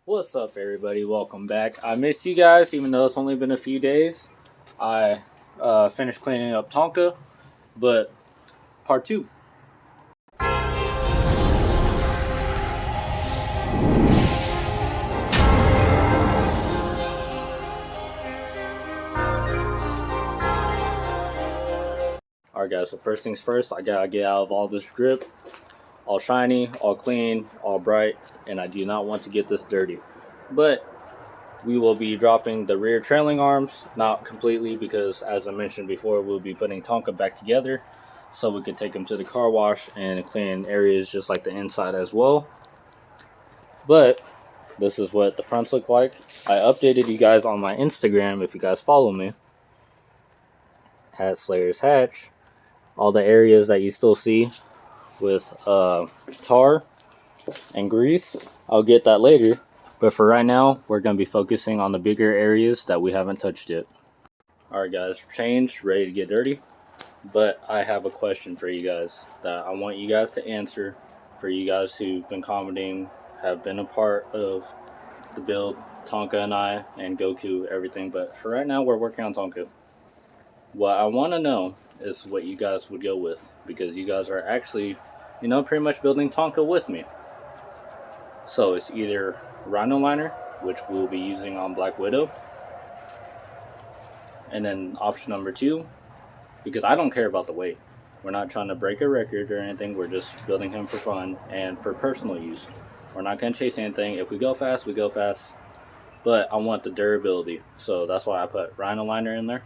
What's up, everybody? Welcome back. I missed you guys, even though it's only been a few days. I finished cleaning up Tonka, but part two. Alright, guys, so first things first, I gotta get out of all this drip, all shiny, all clean, all bright, and I do not want to get this dirty. But we will be dropping the rear trailing arms, not completely, because as I mentioned before, we'll be putting Tonka back together so we can take them to the car wash and clean areas just like the inside as well. But this is what the fronts look like. I updated you guys on my Instagram if you guys follow me at Slayer's Hatch. All the areas that you still see with tar and grease, I'll get that later. But for right now, we're going to be focusing on the bigger areas that we haven't touched yet. Alright guys, changed, ready to get dirty. But I have a question for you guys that I want you guys to answer. For you guys who've been commenting, have been a part of the build, Tonka and I, and Goku, everything. But for right now, we're working on Tonka. What I want to know is what you guys would go with. Because you guys are actually, pretty much building Tonka with me. So it's either Rhino Liner, which we'll be using on Black Widow. And then option number 2, because I don't care about the weight. We're not trying to break a record or anything. We're just building him for fun and for personal use. We're not going to chase anything. If we go fast, we go fast. But I want the durability. So that's why I put Rhino Liner in there,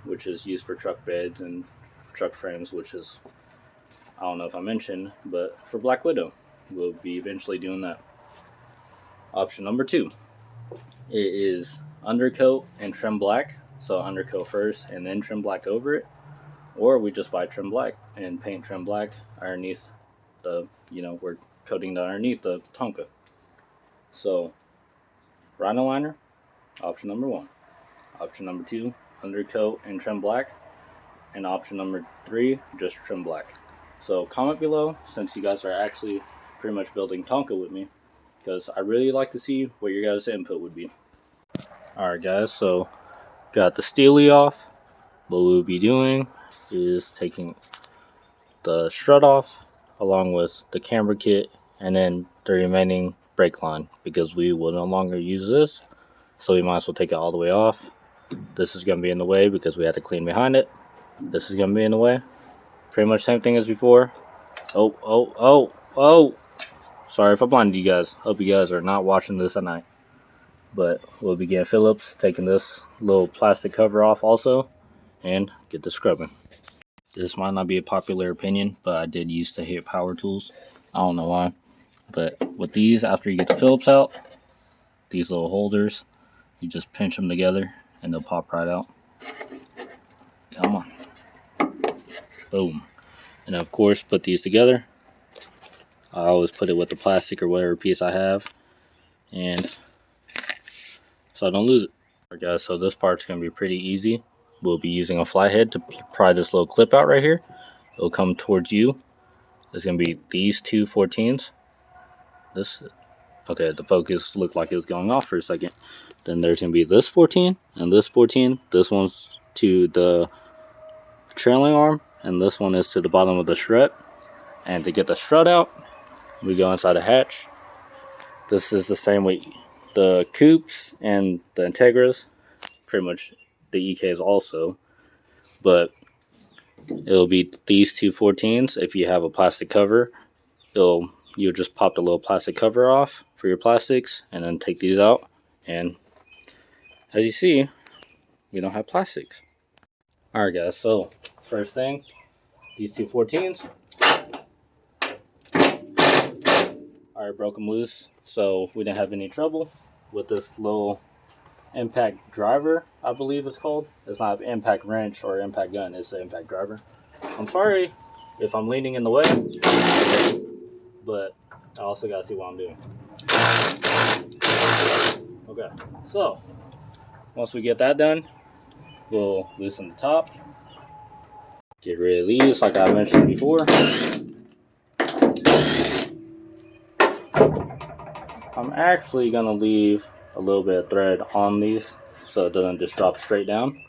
which is used for truck beds and truck frames, which is, I don't know if I mentioned, but for Black Widow, we'll be eventually doing that. Option number 2, it is undercoat and trim black. So undercoat first and then trim black over it. Or we just buy trim black and paint trim black underneath the, we're coating the underneath the Tonka. So Rhino Liner, option number 1. Option number 2, undercoat and trim black. And option number 3, just trim black. So comment below, since you guys are actually pretty much building Tonka with me, because I really like to see what your guys' input would be. Alright guys, so got the steely off. What we'll be doing is taking the strut off along with the camber kit and then the remaining brake line, because we will no longer use this, so we might as well take it all the way off. This is going to be in the way because we had to clean behind it. This is going to be in the way. Pretty much same thing as before. Oh. Sorry if I blinded you guys. Hope you guys are not watching this at night. But we'll begin Phillips, taking this little plastic cover off also, and get the scrubbing. This might not be a popular opinion, but I did used to hate power tools. I don't know why. But with these, after you get the Phillips out, these little holders, you just pinch them together and they'll pop right out. Come on. Boom. And of course, put these together. I always put it with the plastic or whatever piece I have, and so I don't lose it. Alright guys, so this part's going to be pretty easy. We'll be using a flathead to pry this little clip out right here. It'll come towards you. It's going to be these two 14s. Okay, the focus looked like it was going off for a second. Then there's going to be this 14 and this 14. This one's to the trailing arm, and this one is to the bottom of the strut. And to get the strut out, we go inside the hatch. This is the same way the coupes and the Integras, pretty much the EKs also, but it'll be these two 14s. If you have a plastic cover, you'll just pop the little plastic cover off for your plastics and then take these out, and as you see, we don't have plastics. Alright guys, so first thing, these two 14s, I broke them loose, so we didn't have any trouble with this little impact driver, I believe it's called. It's not an impact wrench or impact gun, it's an impact driver. I'm sorry if I'm leaning in the way, but I also gotta see what I'm doing. Okay, so once we get that done, we'll loosen the top, get rid of these like I mentioned before. I'm actually gonna leave a little bit of thread on these so it doesn't just drop straight down.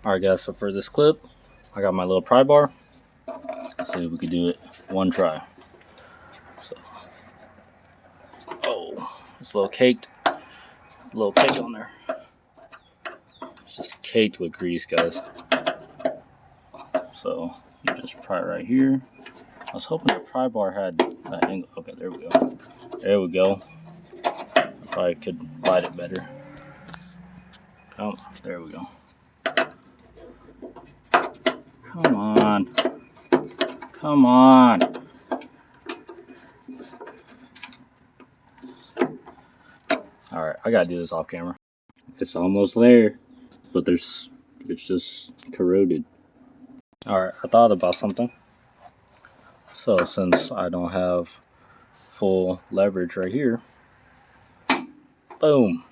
Alright guys, so for this clip, I got my little pry bar. Let's see if we can do it one try. So, oh, it's a little caked. A little cake on there. It's just caked with grease, guys. So you just pry right here. I was hoping the pry bar had that angle. Okay, there we go. There we go. I probably could bite it better. Oh, there we go. Come on. Come on. Alright, I gotta do this off camera. It's almost there, but it's just corroded. Alright, I thought about something. So since I don't have full leverage right here, boom.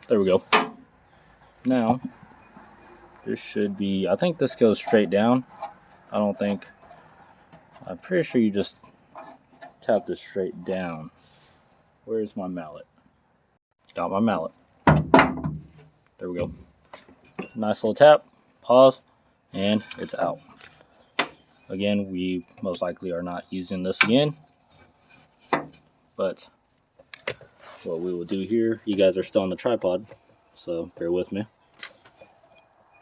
There we go. Now, this should be, I think this goes straight down. I'm pretty sure you just tap this straight down. Where's my mallet? Got my mallet. There we go. Nice little tap, pause, and it's out. Again, we most likely are not using this again. But what we will do here, you guys are still on the tripod, so bear with me.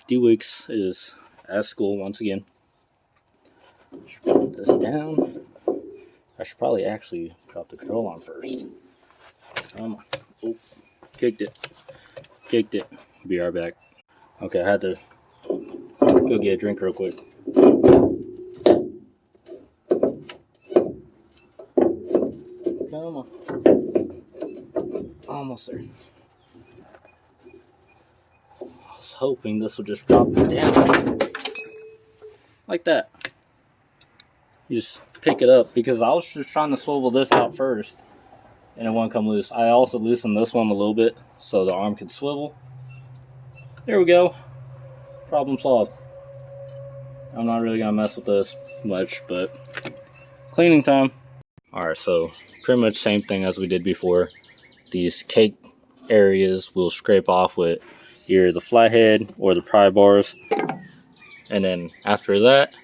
D-Weeks is at school once again. Just put this down. I should probably actually drop the control on first. Come on. Oh, kicked it. Kicked it. Be right back. Okay, I had to go get a drink real quick. Come on. Almost there. I was hoping this would just drop down. Like that. You just pick it up, because I was just trying to swivel this out first and it won't come loose. I also loosened this one a little bit so the arm can swivel. There we go. Problem solved. I'm not really gonna mess with this much, but cleaning time. Alright, so pretty much same thing as we did before. These cake areas will scrape off with either the flathead or the pry bars. And then after that,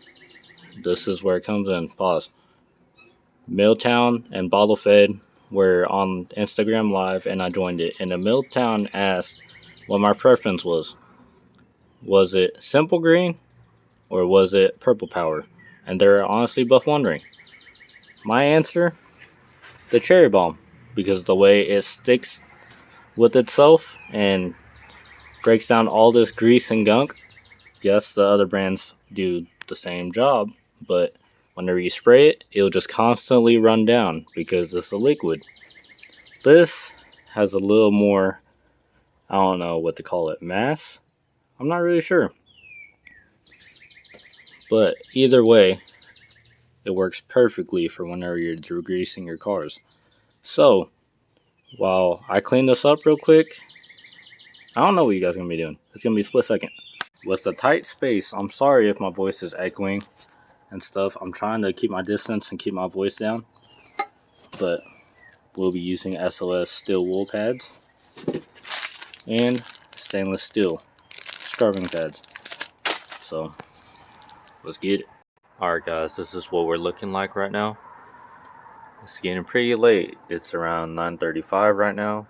this is where it comes in. Pause. Milltown and Bottle Fed were on Instagram Live and I joined it. And the Milltown asked what my preference was. Was it simple green or was it purple power? And they're honestly both wondering. My answer, the cherry bomb, because the way it sticks with itself and breaks down all this grease and gunk. Yes, the other brands do the same job, but whenever you spray it, it'll just constantly run down because it's a liquid. This has a little more, I don't know what to call it, mass? I'm not really sure. But either way, it works perfectly for whenever you're degreasing your cars. So, while I clean this up real quick, I don't know what you guys are going to be doing. It's going to be a split second. With the tight space, I'm sorry if my voice is echoing and stuff. I'm trying to keep my distance and keep my voice down. But we'll be using SOS steel wool pads and stainless steel scrubbing pads. So, let's get it. Alright guys, this is what we're looking like right now. It's getting pretty late. It's around 9:35 right now.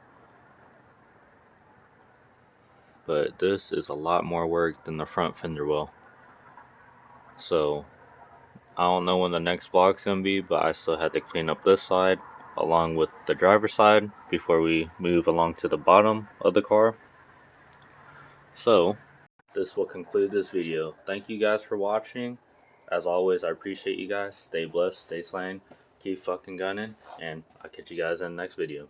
But this is a lot more work than the front fender well. So, I don't know when the next vlog's gonna be, but I still had to clean up this side along with the driver's side before we move along to the bottom of the car. So, this will conclude this video. Thank you guys for watching. As always, I appreciate you guys. Stay blessed, stay slaying, keep fucking gunning, and I'll catch you guys in the next video.